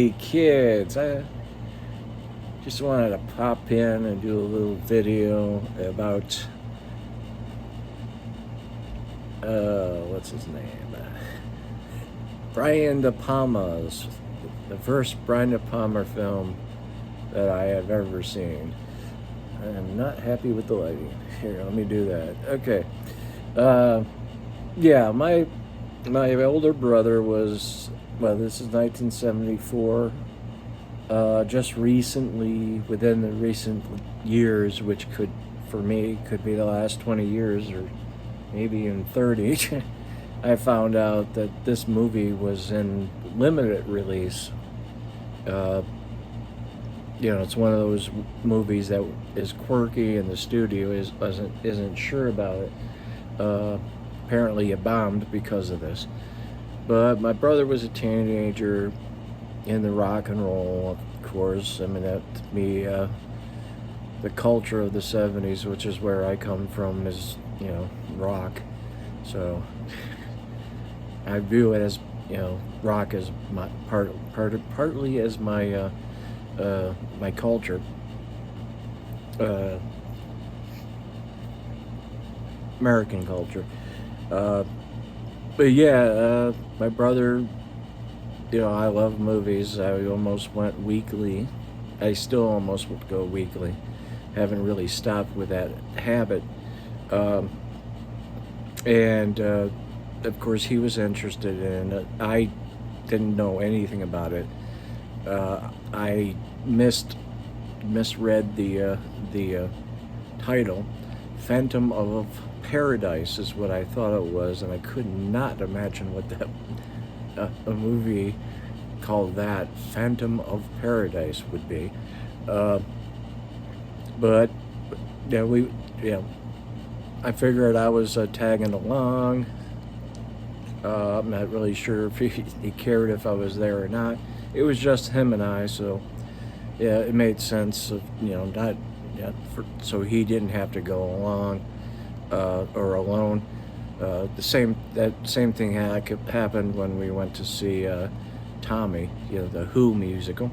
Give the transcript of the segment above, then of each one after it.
Hey kids, I just wanted to pop in and do a little video about what's his name? Brian De Palma's the first Brian De Palma film that I have ever seen. I am not happy with the lighting. Here, let me do that. Okay. Yeah, my older brother was, well, this is 1974. Just recently, within the recent years, which could, for me, could be the last 20 years or maybe even 30, I found out that this movie was in limited release. It's one of those movies that is quirky and the studio isn't sure about it. Apparently it bombed because of this. But my brother was a teenager in the rock and roll, of course. I mean, that to me, the culture of the 70s, which is where I come from, is, rock. So I view it as, rock as my partly as my my culture. American culture. But yeah, my brother, I love movies. I almost went weekly. I still almost would go weekly. Haven't really stopped with that habit. And of course, he was interested in it. I didn't know anything about it. I misread the title. Phantom of Paradise is what I thought it was, and I could not imagine what that a movie called that Phantom of Paradise would be. But yeah, I figured I was tagging along. I'm not really sure if he cared if I was there or not. It was just him and I, so yeah, it made sense of not so he didn't have to go along or alone. That same thing happened when we went to see Tommy, the Who musical.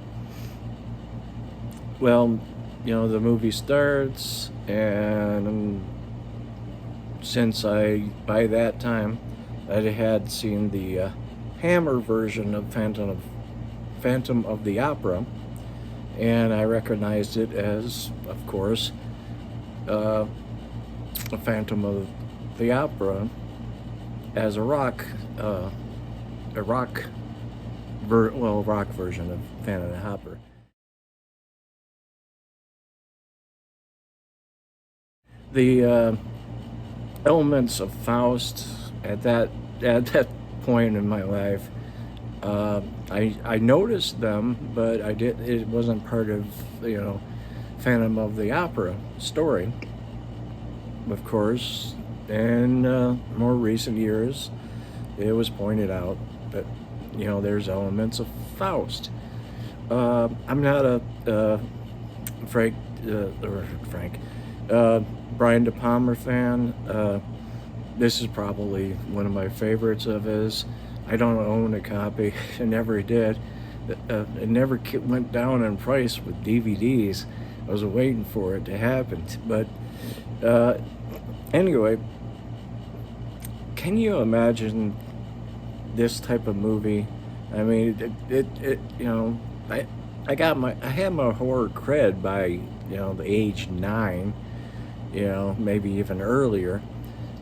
Well, the movie starts, and since by that time I had seen the Hammer version of Phantom of the Opera, and I recognized it as, of course, a Phantom of the Opera as a rock version of Phantom of the Opera. The elements of Faust at that point in my life, I noticed them, but it wasn't part of Phantom of the Opera story. Of course, in more recent years, it was pointed out that there's elements of Faust. I'm not a Brian De Palma fan. This is probably one of my favorites of his. I don't own a copy. I never did. It never went down in price with DVDs. I was waiting for it to happen. But anyway, can you imagine this type of movie? I mean, I had my horror cred by the age 9, maybe even earlier.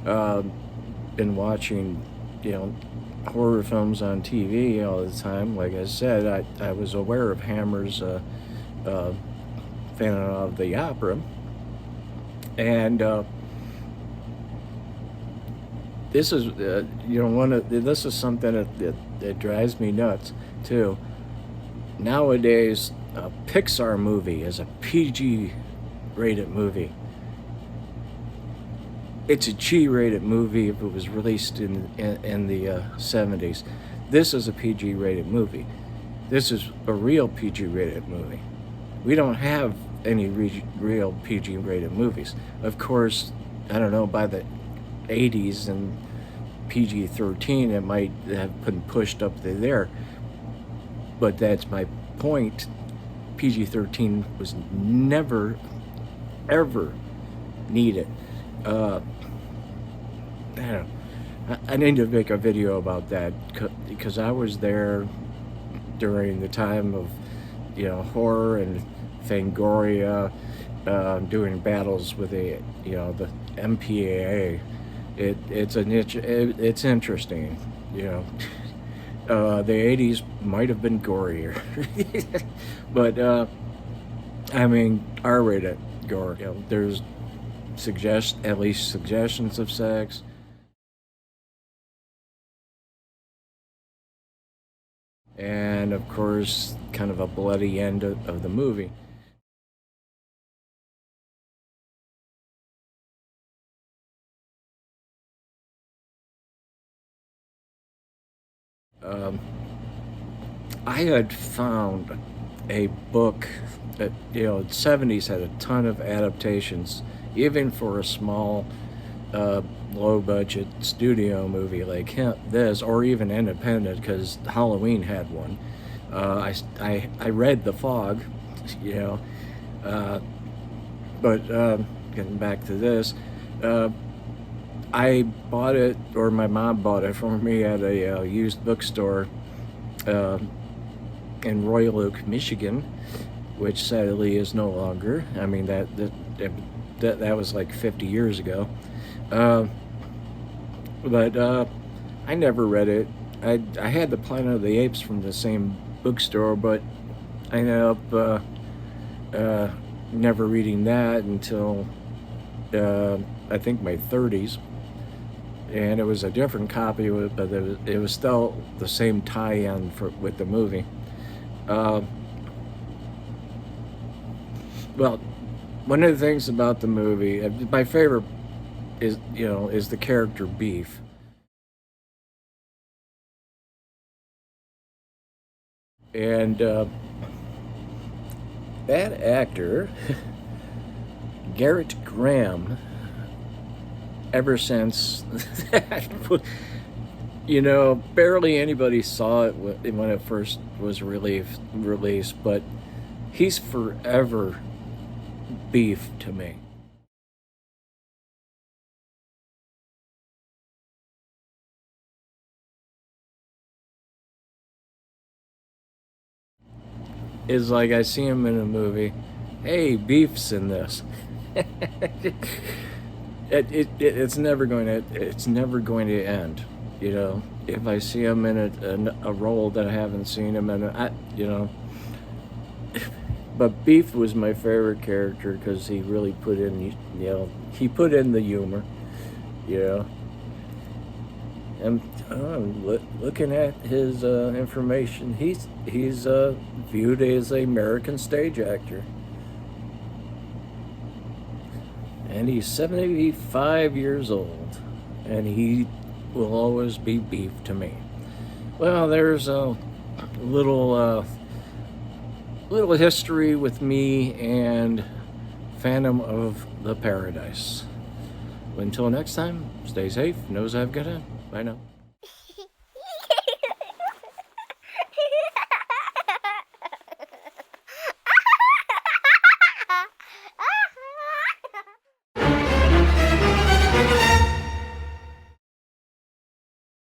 Been watching horror films on TV all the time. Like I said, I was aware of Hammer's Phantom of the Opera, and this is this is something that drives me nuts too. Nowadays, a Pixar movie is a PG rated movie. It's a G-rated movie if it was released in the 70s. This is a PG-rated movie. This is a real PG-rated movie. We don't have any real PG-rated movies. Of course, I don't know, by the 80s and PG-13, it might have been pushed up to there. But that's my point, PG-13 was never, ever needed. I don't know. I need to make a video about that because I was there during the time of, horror and Fangoria, doing battles with the MPAA. It's a niche. It's interesting, the 80s might have been gorier, but I mean R-rated gore. There's at least suggestions of sex. And of course, kind of a bloody end of the movie. I had found a book that, the 70s had a ton of adaptations, even for a small, low budget studio movie like this, or even independent, because Halloween had one. I read The Fog, but getting back to this, I bought it, or my mom bought it for me at a used bookstore in Royal Oak, Michigan, which sadly is no longer. I mean, that was like 50 years ago. But I never read it. I had the Planet of the Apes from the same bookstore, but I ended up never reading that until I think my 30s. And it was a different copy of it, but it was still the same tie-in with the movie. Well, one of the things about the movie, my favorite is the character Beef. And that actor, Garrett Graham, ever since barely anybody saw it when it first was released, but he's forever Beef to me. Is like I see him in a movie, hey, Beef's in this. It's never going to end. If I see him in a role that I haven't seen him in, But Beef was my favorite character because he really put in, he put in the humor, And looking at his information, he's viewed as an American stage actor. And he's 75 years old, and he will always be Beef to me. Well, there's a little history with me and Phantom of the Paradise. Until next time, stay safe. Nose I've got it. Bye now.